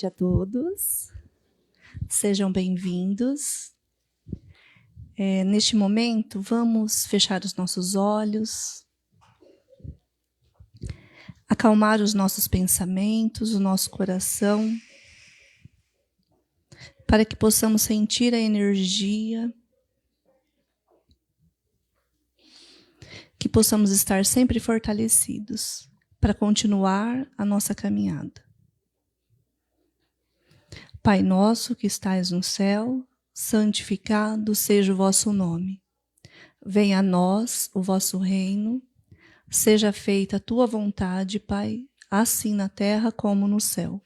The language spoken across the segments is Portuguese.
noite a todos. Sejam bem-vindos. Neste momento, vamos fechar os nossos olhos, acalmar os nossos pensamentos, o nosso coração, para que possamos sentir a energia, que possamos estar sempre fortalecidos para continuar a nossa caminhada. Pai nosso que estais no céu, santificado seja o vosso nome. Venha a nós o vosso reino, seja feita a tua vontade, Pai, assim na terra como no céu.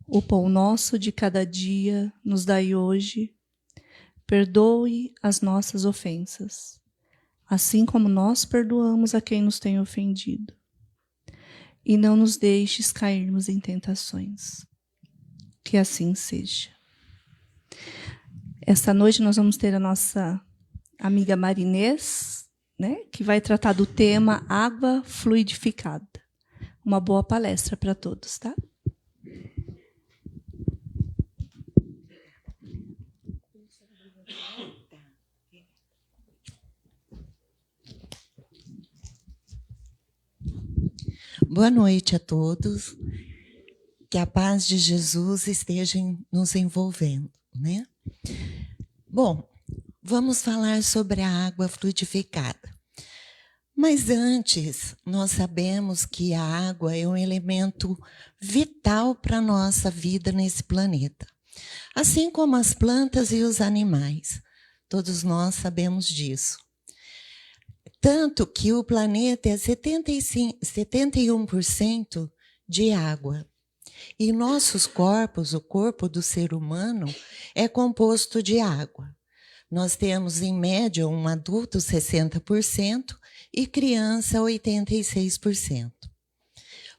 O pão nosso de cada dia nos dai hoje, perdoe as nossas ofensas, assim como nós perdoamos a quem nos tem ofendido. E não nos deixes cairmos em tentações. Que assim seja. Esta noite nós vamos ter a nossa amiga Marinês, né, que vai tratar do tema água fluidificada. Uma boa palestra para todos, tá? Boa noite a todos. Que a paz de Jesus esteja nos envolvendo, né? Bom, vamos falar sobre a água fluidificada. Mas antes, nós sabemos que a água é um elemento vital para a nossa vida nesse planeta. Assim como as plantas e os animais. Todos nós sabemos disso. Tanto que o planeta é 71% de água. E nossos corpos, o corpo do ser humano, é composto de água. Nós temos, em média, um adulto 60% e criança 86%.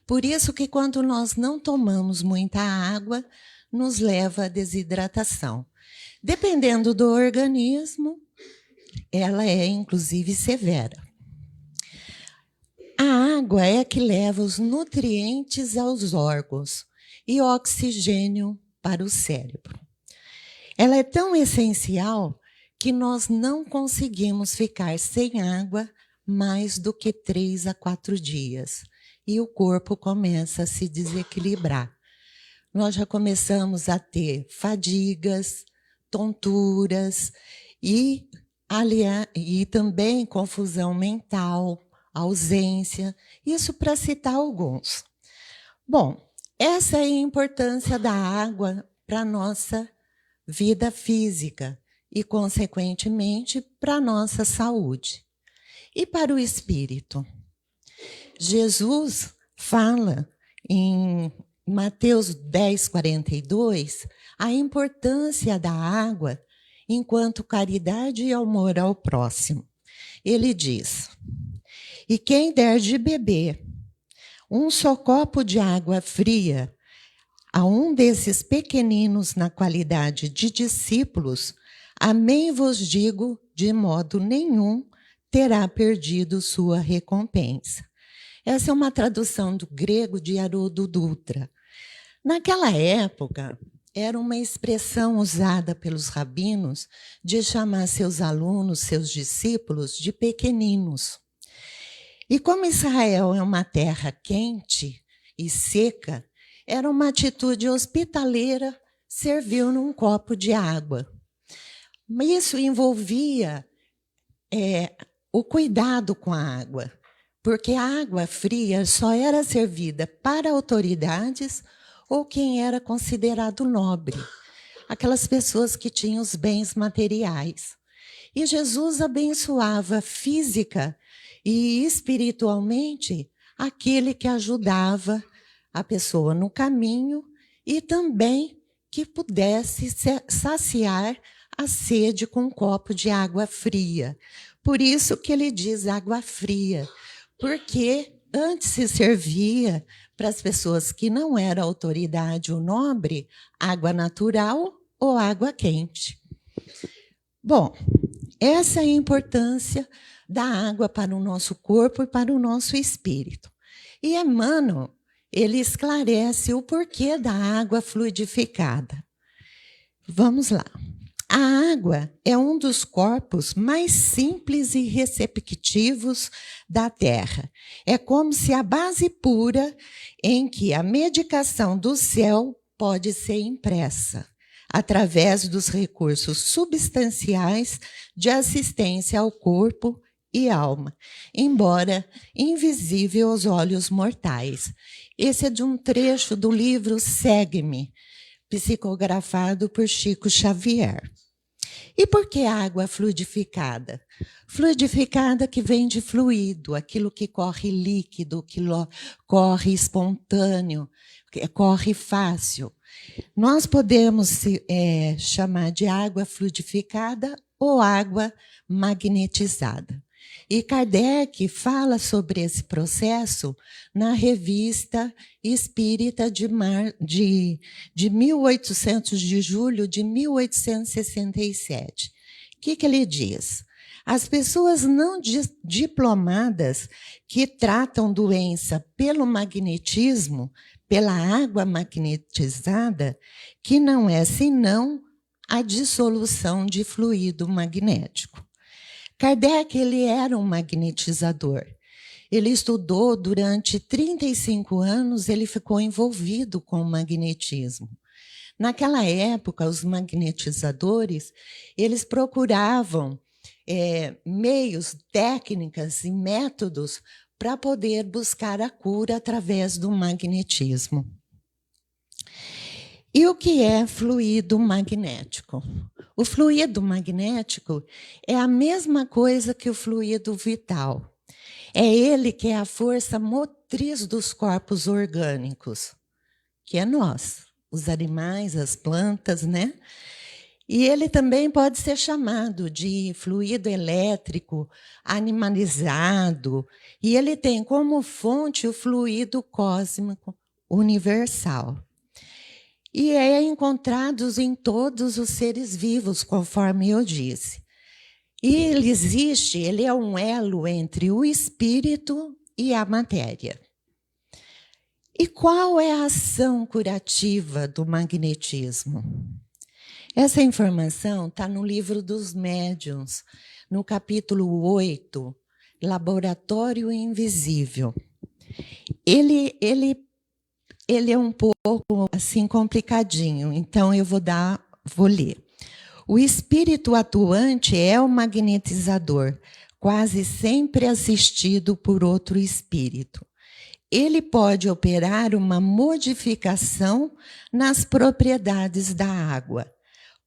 Por isso que quando nós não tomamos muita água, nos leva à desidratação. Dependendo do organismo, ela é, inclusive, severa. A água é a que leva os nutrientes aos órgãos e oxigênio para o cérebro. Ela é tão essencial que nós não conseguimos ficar sem água mais do que 3 a 4 dias. E o corpo começa a se desequilibrar. Nós já começamos a ter fadigas, tonturas e também confusão mental, ausência, isso para citar alguns. Bom, essa é a importância da água para a nossa vida física e, consequentemente, para a nossa saúde. E para o espírito? Jesus fala em Mateus 10:42 a importância da água enquanto caridade e amor ao próximo. Ele diz: e quem der de beber um só copo de água fria a um desses pequeninos na qualidade de discípulos, amém vos digo, de modo nenhum terá perdido sua recompensa. Essa é uma tradução do grego de Haroldo Dutra. Naquela época, era uma expressão usada pelos rabinos de chamar seus alunos, seus discípulos, de pequeninos. E como Israel é uma terra quente e seca, era uma atitude hospitaleira servir num copo de água. Isso envolvia o cuidado com a água, porque a água fria só era servida para autoridades ou quem era considerado nobre, aquelas pessoas que tinham os bens materiais. E Jesus abençoava física e espiritualmente aquele que ajudava a pessoa no caminho e também que pudesse saciar a sede com um copo de água fria. Por isso que ele diz água fria, porque antes se servia para as pessoas que não eram autoridade ou nobre, água natural ou água quente. Bom, essa é a importância da água para o nosso corpo e para o nosso espírito. E Emmanuel, ele esclarece o porquê da água fluidificada. Vamos lá. A água é um dos corpos mais simples e receptivos da Terra. É como se a base pura em que a medicação do céu pode ser impressa, através dos recursos substanciais de assistência ao corpo e alma, embora invisível aos olhos mortais. Esse é de um trecho do livro Segue-me, psicografado por Chico Xavier. E por que água fluidificada? Fluidificada que vem de fluido, aquilo que corre líquido, que corre espontâneo, que corre fácil. Nós podemos chamar de água fluidificada ou água magnetizada. E Kardec fala sobre esse processo na Revista Espírita de 1800 de julho de 1867. O que ele diz? As pessoas não diplomadas que tratam doença pelo magnetismo, pela água magnetizada, que não é senão a dissolução de fluido magnético. Kardec, ele era um magnetizador. Ele estudou durante 35 anos, ele ficou envolvido com o magnetismo. Naquela época, os magnetizadores, eles procuravam meios, técnicas e métodos para poder buscar a cura através do magnetismo. E o que é fluido magnético? O fluido magnético é a mesma coisa que o fluido vital. É ele que é a força motriz dos corpos orgânicos, que é nós, os animais, as plantas, né? E ele também pode ser chamado de fluido elétrico, animalizado, e ele tem como fonte o fluido cósmico universal. E é encontrado em todos os seres vivos, conforme eu disse. E ele é um elo entre o espírito e a matéria. E qual é a ação curativa do magnetismo? Essa informação está no livro dos médiuns, no capítulo 8, Laboratório Invisível. Ele é um pouco assim complicadinho, então eu vou ler. O espírito atuante é o magnetizador, quase sempre assistido por outro espírito. Ele pode operar uma modificação nas propriedades da água.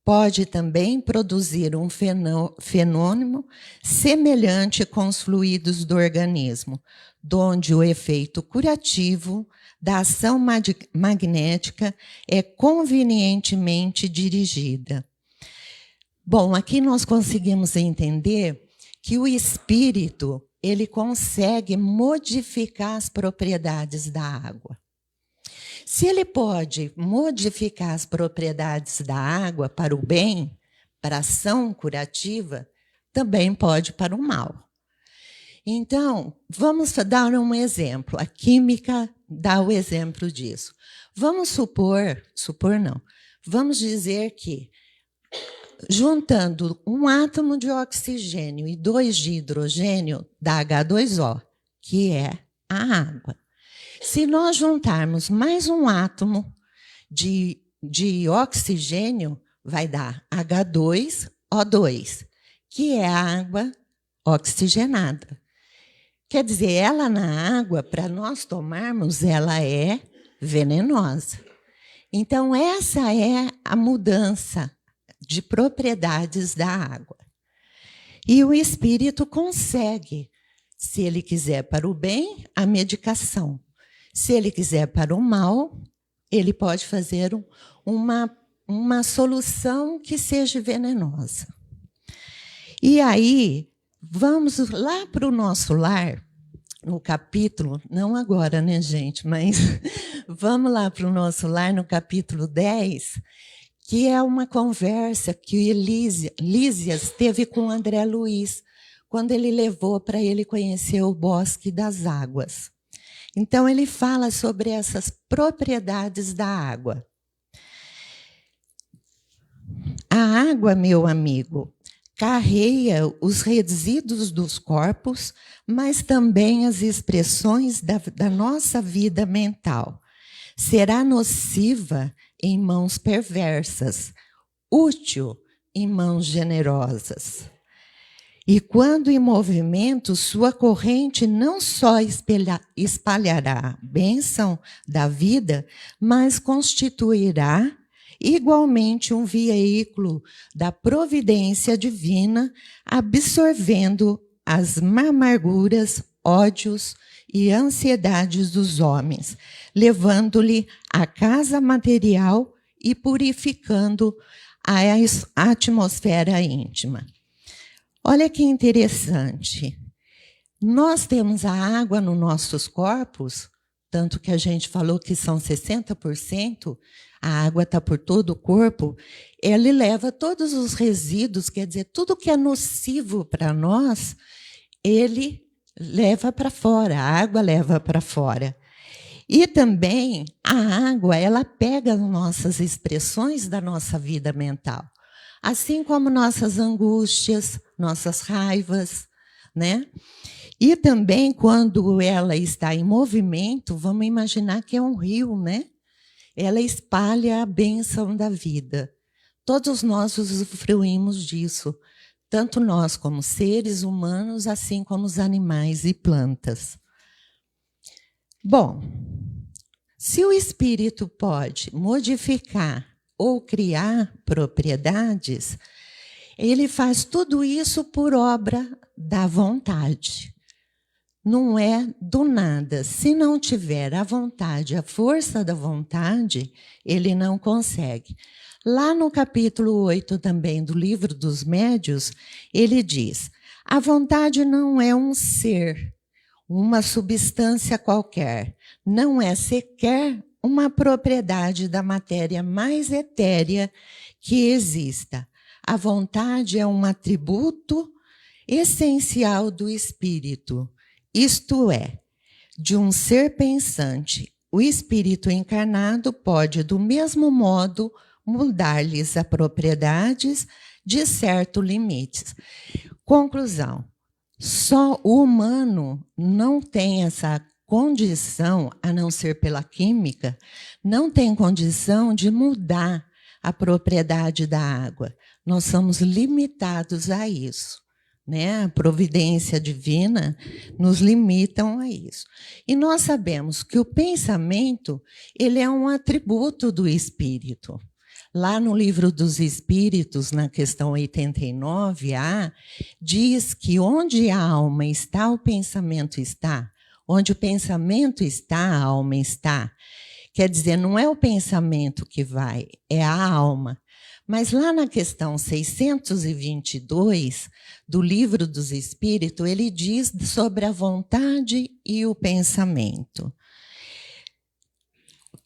Pode também produzir um fenômeno semelhante com os fluidos do organismo, donde o efeito curativo da ação magnética é convenientemente dirigida. Bom, aqui nós conseguimos entender que o espírito, ele consegue modificar as propriedades da água. Se ele pode modificar as propriedades da água para o bem, para a ação curativa, também pode para o mal. Então, vamos dar um exemplo. A química dá o exemplo disso. Vamos vamos dizer que, juntando um átomo de oxigênio e 2 de hidrogênio, dá H2O, que é a água. Se nós juntarmos mais um átomo de oxigênio, vai dar H2O2, que é a água oxigenada. Quer dizer, ela na água, para nós tomarmos, ela é venenosa. Então, essa é a mudança de propriedades da água. E o espírito consegue, se ele quiser para o bem, a medicação. Se ele quiser para o mal, ele pode fazer uma solução que seja venenosa. E aí, vamos lá para o nosso lar, no capítulo, não agora, né, gente, mas vamos lá para o nosso lar, no capítulo 10, que é uma conversa que Lísias teve com André Luiz, quando ele levou para ele conhecer o Bosque das Águas. Então, ele fala sobre essas propriedades da água. A água, meu amigo, carrega os resíduos dos corpos, mas também as expressões da nossa vida mental. Será nociva em mãos perversas, útil em mãos generosas. E quando em movimento, sua corrente não só espalhará a bênção da vida, mas constituirá igualmente um veículo da providência divina, absorvendo as amarguras, ódios e ansiedades dos homens, levando-lhe a casa material e purificando a atmosfera íntima. Olha que interessante. Nós temos a água nos nossos corpos, tanto que a gente falou que são 60%, a água está por todo o corpo, ele leva todos os resíduos, quer dizer, tudo que é nocivo para nós, ele leva para fora, a água leva para fora. E também a água, ela pega as nossas expressões da nossa vida mental, assim como nossas angústias, nossas raivas, né? E também, quando ela está em movimento, vamos imaginar que é um rio, né? Ela espalha a bênção da vida. Todos nós usufruímos disso, tanto nós como seres humanos, assim como os animais e plantas. Bom, se o espírito pode modificar ou criar propriedades, ele faz tudo isso por obra da vontade. Não é do nada. Se não tiver a vontade, a força da vontade, ele não consegue. Lá no capítulo 8 também do Livro dos Médiuns, ele diz: a vontade não é um ser, uma substância qualquer, não é sequer uma propriedade da matéria mais etérea que exista. A vontade é um atributo essencial do espírito, isto é, de um ser pensante. O espírito encarnado pode, do mesmo modo, mudar-lhes as propriedades de certos limites. Conclusão: só o humano não tem essa condição, a não ser pela química, não tem condição de mudar a propriedade da água. Nós somos limitados a isso, né? A providência divina nos limitam a isso. E nós sabemos que o pensamento, ele é um atributo do espírito. Lá no Livro dos Espíritos, na questão 89A, diz que onde a alma está, o pensamento está. Onde o pensamento está, a alma está. Quer dizer, não é o pensamento que vai, é a alma. Mas lá na questão 622 do Livro dos Espíritos, ele diz sobre a vontade e o pensamento.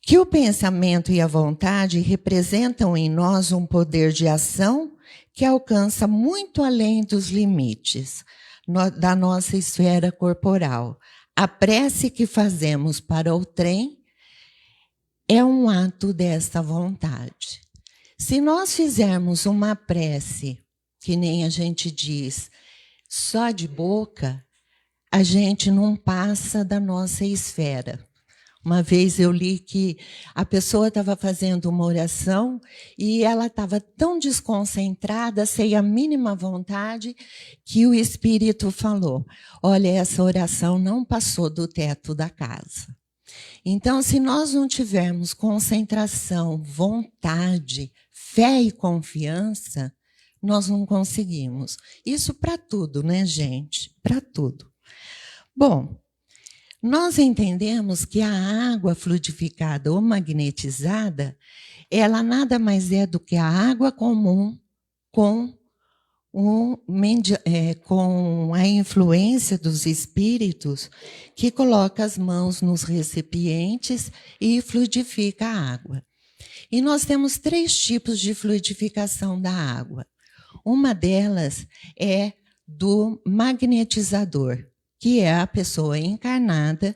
Que o pensamento e a vontade representam em nós um poder de ação que alcança muito além dos limites da nossa esfera corporal. A prece que fazemos para o trem é um ato dessa vontade. Se nós fizermos uma prece, que nem a gente diz, só de boca, a gente não passa da nossa esfera. Uma vez eu li que a pessoa estava fazendo uma oração e ela estava tão desconcentrada, sem a mínima vontade, que o Espírito falou: olha, essa oração não passou do teto da casa. Então, se nós não tivermos concentração, vontade, fé e confiança, nós não conseguimos. Isso para tudo, né, gente? Para tudo. Bom, nós entendemos que a água fluidificada ou magnetizada, ela nada mais é do que a água comum com a influência dos espíritos que coloca as mãos nos recipientes e fluidifica a água. E nós temos 3 tipos de fluidificação da água. Uma delas é do magnetizador, que é a pessoa encarnada,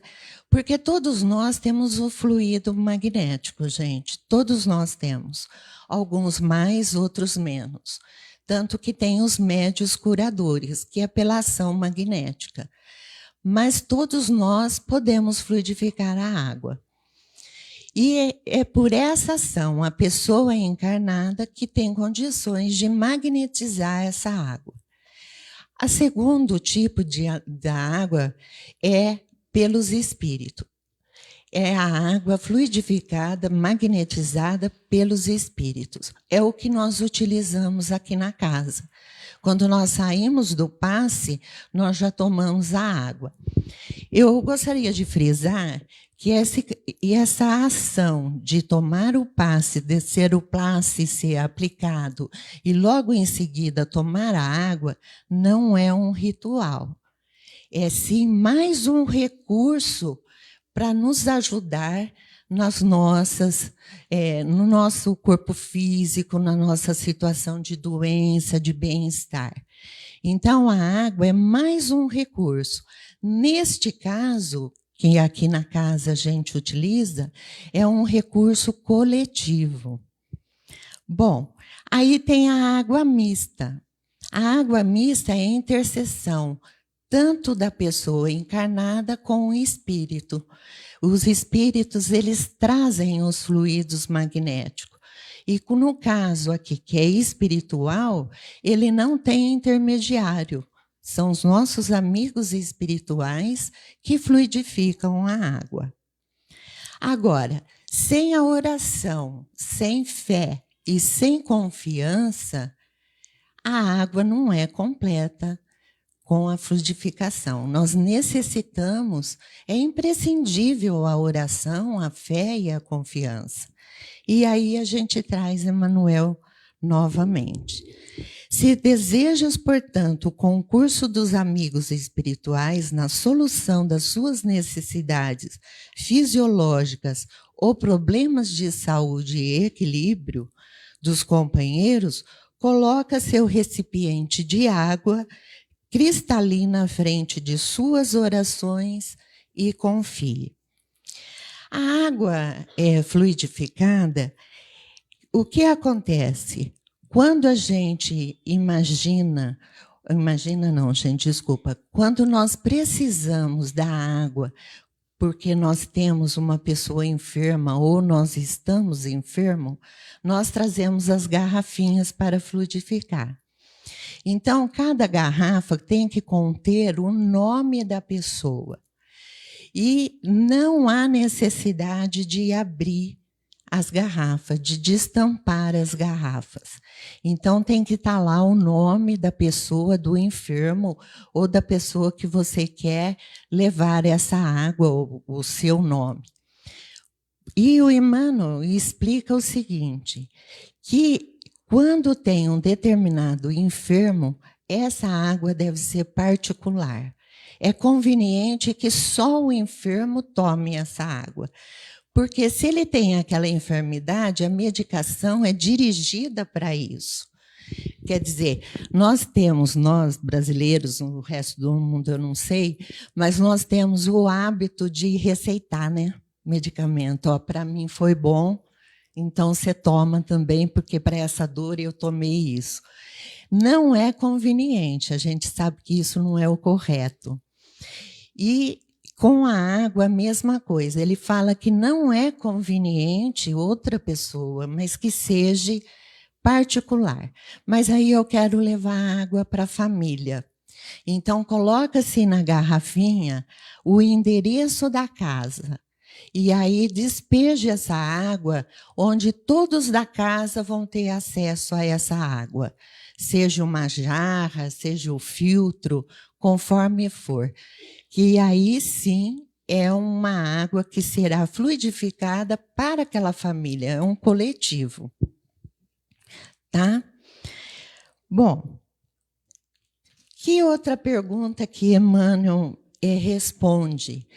Porque todos nós temos o fluido magnético, gente. Todos nós temos. Alguns mais, outros menos. Tanto que tem os médios curadores, que é pela ação magnética. Mas todos nós podemos fluidificar a água. E é por essa ação, a pessoa encarnada que tem condições de magnetizar essa água. O segundo tipo da água é pelos espíritos. É a água fluidificada, magnetizada pelos espíritos. É o que nós utilizamos aqui na casa. Quando nós saímos do passe, nós já tomamos a água. Eu gostaria de frisar que essa ação de tomar o passe, descer o passe ser aplicado e logo em seguida tomar a água, não é um ritual. É sim mais um recurso para nos ajudar nas nossas, no nosso corpo físico, na nossa situação de doença, de bem-estar. Então, a água é mais um recurso. Neste caso, que aqui na casa a gente utiliza, é um recurso coletivo. Bom, aí tem a água mista. A água mista é a interseção tanto da pessoa encarnada com o espírito. Os espíritos, eles trazem os fluidos magnéticos. E no caso aqui, que é espiritual, ele não tem intermediário. São os nossos amigos espirituais que fluidificam a água. Agora, sem a oração, sem fé e sem confiança, a água não é completa com a fluidificação. Nós necessitamos, é imprescindível a oração, a fé e a confiança. E aí a gente traz Emmanuel novamente. Se desejas, portanto, o concurso dos amigos espirituais na solução das suas necessidades fisiológicas ou problemas de saúde e equilíbrio dos companheiros, coloca seu recipiente de água cristalina à frente de suas orações e confie. A água fluidificada, o que acontece? Quando a gente quando nós precisamos da água porque nós temos uma pessoa enferma ou nós estamos enfermos, nós trazemos as garrafinhas para fluidificar. Então, cada garrafa tem que conter o nome da pessoa. E não há necessidade de abrir as garrafas, de destampar as garrafas. Então, tem que estar lá o nome da pessoa, do enfermo, ou da pessoa que você quer levar essa água, o seu nome. E o Emmanuel explica o seguinte, que quando tem um determinado enfermo, essa água deve ser particular. É conveniente que só o enfermo tome essa água. Porque se ele tem aquela enfermidade, a medicação é dirigida para isso. Quer dizer, nós brasileiros, o resto do mundo eu não sei, mas nós temos o hábito de receitar, né? Medicamento. Para mim foi bom, então você toma também, porque para essa dor eu tomei isso. Não é conveniente, a gente sabe que isso não é o correto. E com a água, a mesma coisa. Ele fala que não é conveniente outra pessoa, mas que seja particular. Mas aí eu quero levar a água para a família. Então, coloca-se na garrafinha o endereço da casa. E aí despeje essa água onde todos da casa vão ter acesso a essa água. Seja uma jarra, seja o filtro, conforme for. Que aí sim é uma água que será fluidificada para aquela família, é um coletivo. Tá? Bom, que outra pergunta que Emmanuel responde,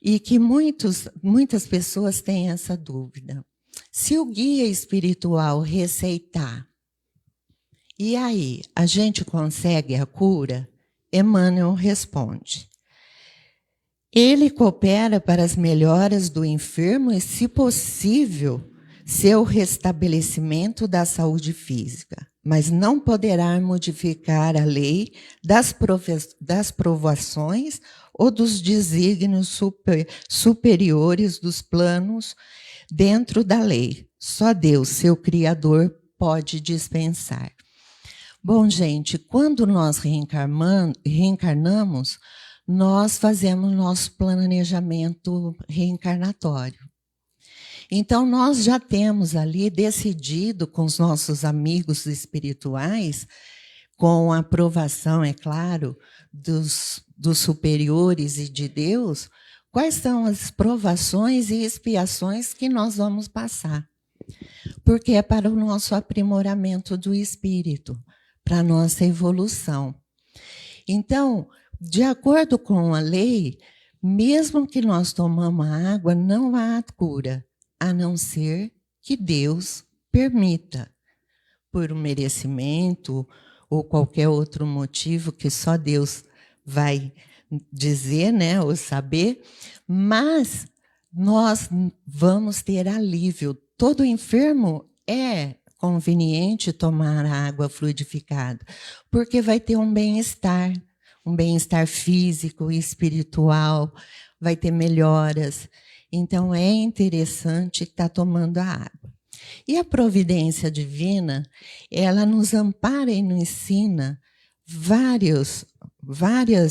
e que muitas pessoas têm essa dúvida. Se o guia espiritual receitar, e aí, a gente consegue a cura? Emmanuel responde. Ele coopera para as melhoras do enfermo e, se possível, seu restabelecimento da saúde física, mas não poderá modificar a lei das provações ou dos desígnios superiores dos planos dentro da lei. Só Deus, seu Criador, pode dispensar. Bom, gente, quando nós reencarnamos, nós fazemos nosso planejamento reencarnatório. Então, nós já temos ali decidido com os nossos amigos espirituais, com a aprovação, é claro, dos superiores e de Deus, quais são as provações e expiações que nós vamos passar. Porque é para o nosso aprimoramento do espírito, para a nossa evolução. Então, de acordo com a lei, mesmo que nós tomamos a água, não há cura, a não ser que Deus permita, por um merecimento ou qualquer outro motivo que só Deus vai dizer, né, ou saber, mas nós vamos ter alívio. Todo enfermo é conveniente tomar a água fluidificada, porque vai ter um bem-estar físico e espiritual, vai ter melhoras. Então, é interessante estar tomando a água. E a providência divina, ela nos ampara e nos ensina várias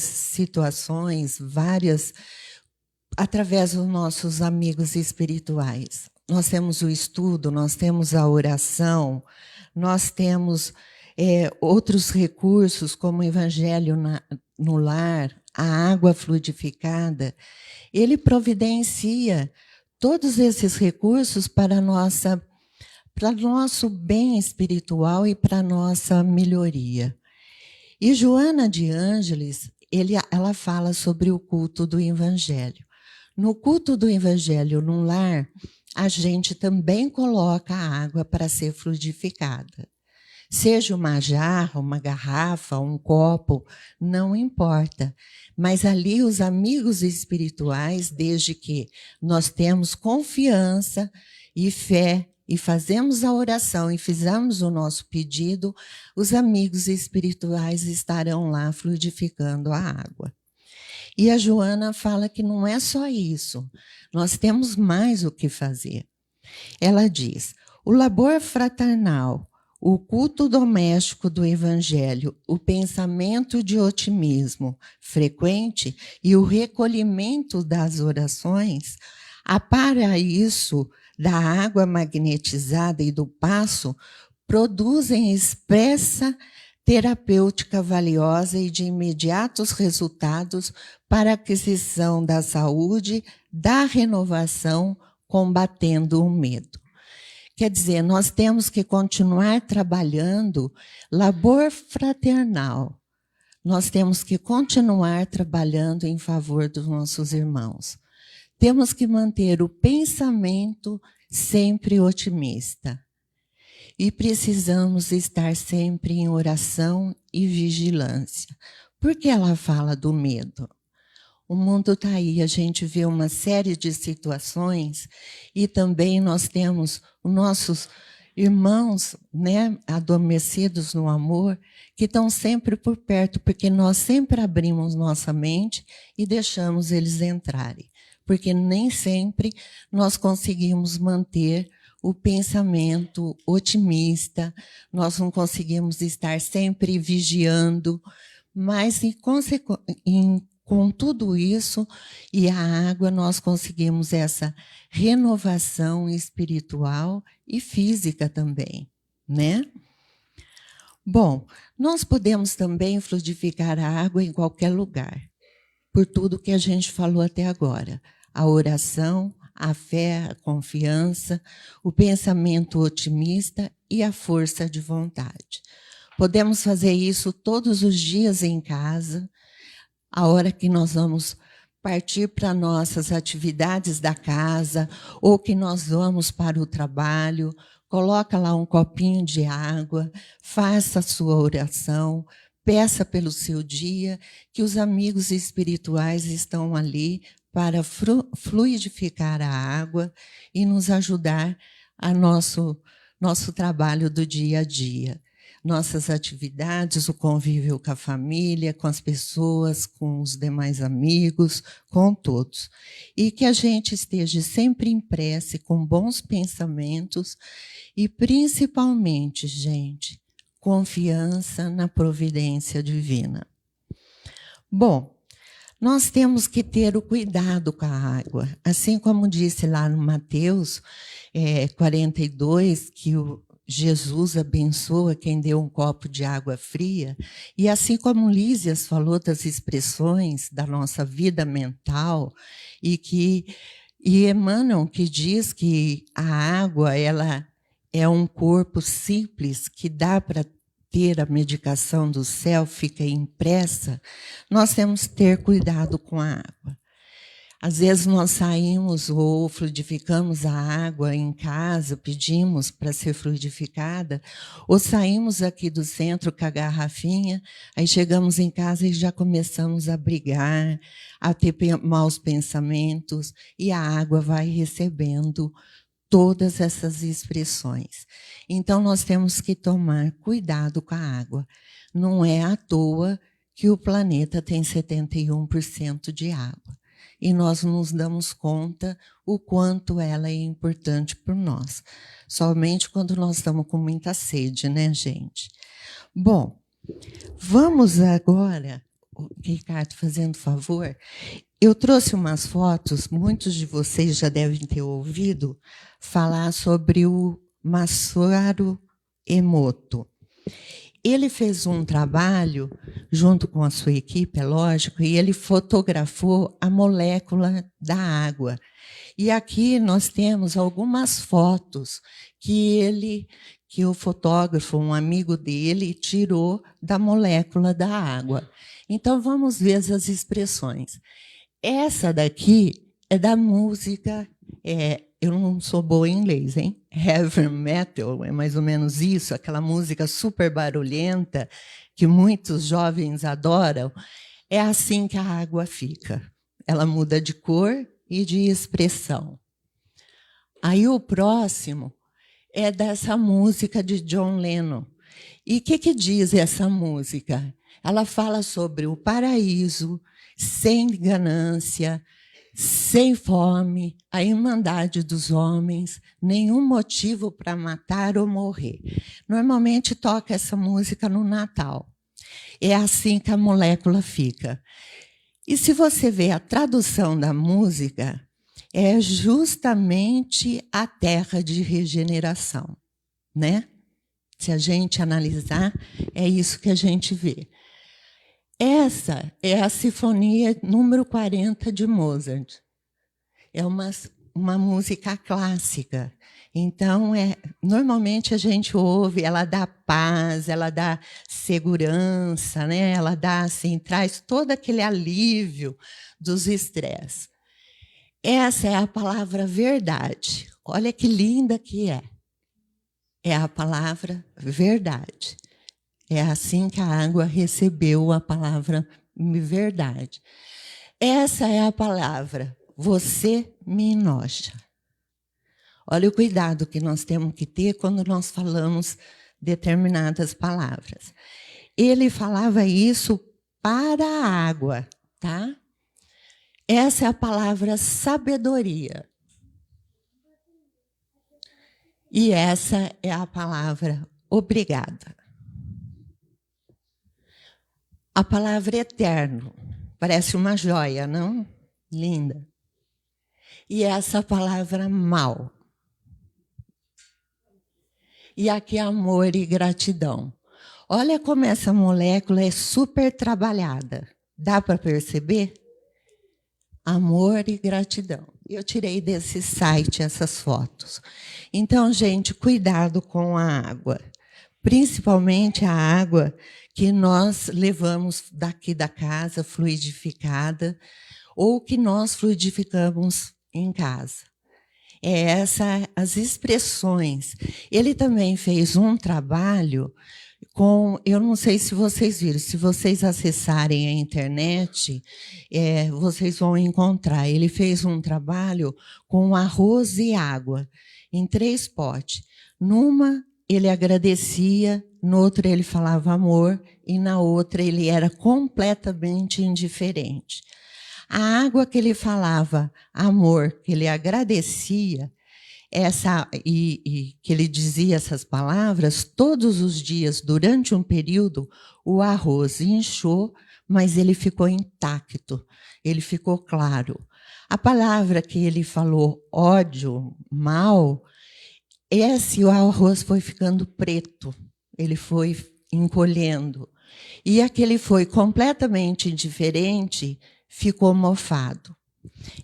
situações, através dos nossos amigos espirituais. Nós temos o estudo, nós temos a oração, nós temos outros recursos, como o Evangelho no Lar, a água fluidificada. Ele providencia todos esses recursos para nosso bem espiritual e para nossa melhoria. E Joana de Ângeles, ela fala sobre o culto do Evangelho. No culto do Evangelho no Lar, a gente também coloca a água para ser fluidificada. Seja uma jarra, uma garrafa, um copo, não importa. Mas ali os amigos espirituais, desde que nós temos confiança e fé, e fazemos a oração e fizemos o nosso pedido, os amigos espirituais estarão lá fluidificando a água. E a Joana fala que não é só isso, nós temos mais o que fazer. Ela diz, o labor fraternal, o culto doméstico do Evangelho, o pensamento de otimismo frequente e o recolhimento das orações, para isso, da água magnetizada e do passo, produzem expressa terapêutica valiosa e de imediatos resultados para a aquisição da saúde, da renovação, combatendo o medo. Quer dizer, nós temos que continuar trabalhando labor fraternal. Nós temos que continuar trabalhando em favor dos nossos irmãos. Temos que manter o pensamento sempre otimista. E precisamos estar sempre em oração e vigilância. Por que ela fala do medo? O mundo está aí, a gente vê uma série de situações e também nós temos os nossos irmãos, né, adormecidos no amor, que estão sempre por perto, porque nós sempre abrimos nossa mente e deixamos eles entrarem. Porque nem sempre nós conseguimos manter o pensamento otimista, nós não conseguimos estar sempre vigiando, mas com tudo isso e a água nós conseguimos essa renovação espiritual e física também, né? Bom, nós podemos também fluidificar a água em qualquer lugar, por tudo que a gente falou até agora. A oração, a fé, a confiança, o pensamento otimista e a força de vontade. Podemos fazer isso todos os dias em casa, a hora que nós vamos partir para nossas atividades da casa, ou que nós vamos para o trabalho, coloca lá um copinho de água, faça a sua oração, peça pelo seu dia, que os amigos espirituais estão ali para fluidificar a água e nos ajudar a nosso trabalho do dia a dia. Nossas atividades, o convívio com a família, com as pessoas, com os demais amigos, com todos. E que a gente esteja sempre em prece, com bons pensamentos e, principalmente, gente, confiança na providência divina. Bom, nós temos que ter o cuidado com a água. Assim como disse lá no Mateus 42, que Jesus abençoa quem deu um copo de água fria, e assim como Lísias falou das expressões da nossa vida mental, e Emmanuel, que diz que a água ela é um corpo simples que dá para ter a medicação do céu, fica impressa, nós temos que ter cuidado com a água. Às vezes nós saímos ou fluidificamos a água em casa, pedimos para ser fluidificada, ou saímos aqui do centro com a garrafinha, aí chegamos em casa e já começamos a brigar, a ter maus pensamentos, e a água vai recebendo todas essas expressões. Então, nós temos que tomar cuidado com a água. Não é à toa que o planeta tem 71% de água. E nós nos damos conta o quanto ela é importante para nós. Somente quando nós estamos com muita sede, né, gente? Bom, vamos agora, o Ricardo fazendo favor, eu trouxe umas fotos, muitos de vocês já devem ter ouvido falar sobre o Masaru Emoto. Ele fez um trabalho, junto com a sua equipe, é lógico, e ele fotografou a molécula da água. E aqui nós temos algumas fotos que o fotógrafo, um amigo dele, tirou da molécula da água. Então, vamos ver as expressões. Essa daqui é da música, eu não sou boa em inglês, hein? Heavy metal, é mais ou menos isso, aquela música super barulhenta que muitos jovens adoram. É assim que a água fica. Ela muda de cor e de expressão. Aí o próximo é dessa música de John Lennon. E o que diz essa música? Ela fala sobre o paraíso, sem ganância, sem fome, a irmandade dos homens, nenhum motivo para matar ou morrer. Normalmente toca essa música no Natal. É assim que a molécula fica. E se você vê a tradução da música, é justamente a terra de regeneração, né? Se a gente analisar, é isso que a gente vê. Essa é a Sinfonia número 40 de Mozart. É uma música clássica. Então, normalmente a gente ouve, ela dá paz, ela dá segurança, né? Ela dá, assim, traz todo aquele alívio dos estresses. Essa é a palavra verdade. Olha que linda que é. É a palavra verdade. É assim que a água recebeu a palavra verdade. Essa é a palavra, você me enoja. Olha o cuidado que nós temos que ter quando nós falamos determinadas palavras. Ele falava isso para a água, tá? Essa é a palavra sabedoria. E essa é a palavra obrigada. A palavra eterno, parece uma joia, não? Linda. E essa palavra mal. E aqui amor e gratidão. Olha como essa molécula é super trabalhada. Dá para perceber? Amor e gratidão. Eu tirei desse site essas fotos. Então, gente, cuidado com a água. Principalmente a água que nós levamos daqui da casa, fluidificada, ou que nós fluidificamos em casa. As expressões. Ele também fez um trabalho eu não sei se vocês viram, se vocês acessarem a internet, vocês vão encontrar. Ele fez um trabalho com arroz e água, em 3 potes. Numa, ele agradecia, no outro ele falava amor, e na outra ele era completamente indiferente. A água que ele falava amor, que ele agradecia, que ele dizia essas palavras, todos os dias, durante um período, o arroz inchou, mas ele ficou intacto, ele ficou claro. A palavra que ele falou, ódio, mal, o arroz foi ficando preto, ele foi encolhendo. E aquele foi completamente indiferente, ficou mofado.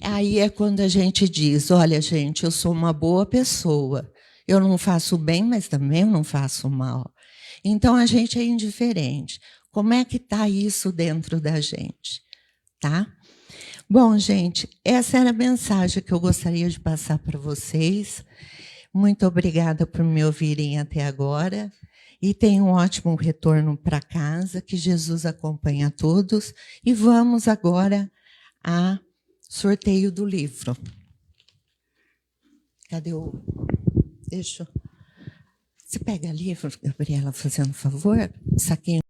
Aí é quando a gente diz, olha, gente, eu sou uma boa pessoa, eu não faço bem, mas também eu não faço mal. Então, a gente é indiferente. Como é que está isso dentro da gente? Tá? Bom, gente, essa era a mensagem que eu gostaria de passar para vocês. Muito obrigada por me ouvirem até agora. E tenham um ótimo retorno para casa, que Jesus acompanhe a todos. E vamos agora a sorteio do livro. Cadê o... Deixa eu... Você pega livro, Gabriela, fazendo favor? Saquinho.